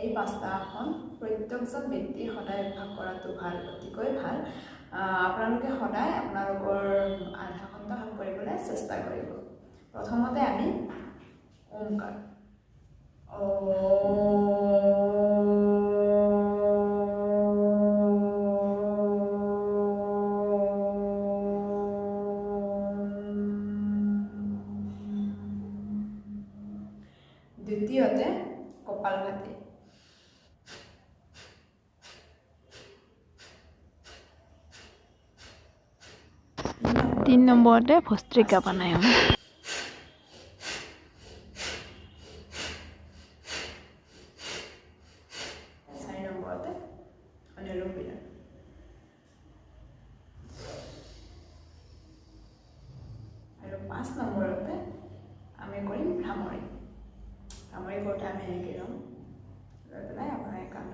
এই 5টা আসন প্ৰত্যেকজন ব্যক্তি সদায় অভ্যাস কৰাটো ভাল, অতিকৈ ভাল। আপোনালোকে সদায় আপোনালোকৰ আধা ঘণ্টা কৰিবলৈ চেষ্টা কৰিব। প্ৰথমতে আমি ওমকাৰ দ্বিতীয়তে কপালভাতি, তিন নম্বৰতে ভস্ত্ৰিকা প্ৰাণায়াম, চাৰি নম্বৰতে অনুলোম বিলোম, আৰু 5 নম্বৰতে আমি কৰিম ভ্ৰামৰী। ভ্ৰামৰী কৰোঁতে আমি এনেকৈ ল'ম, লৈ পেলাই আপোনাৰ একান্ত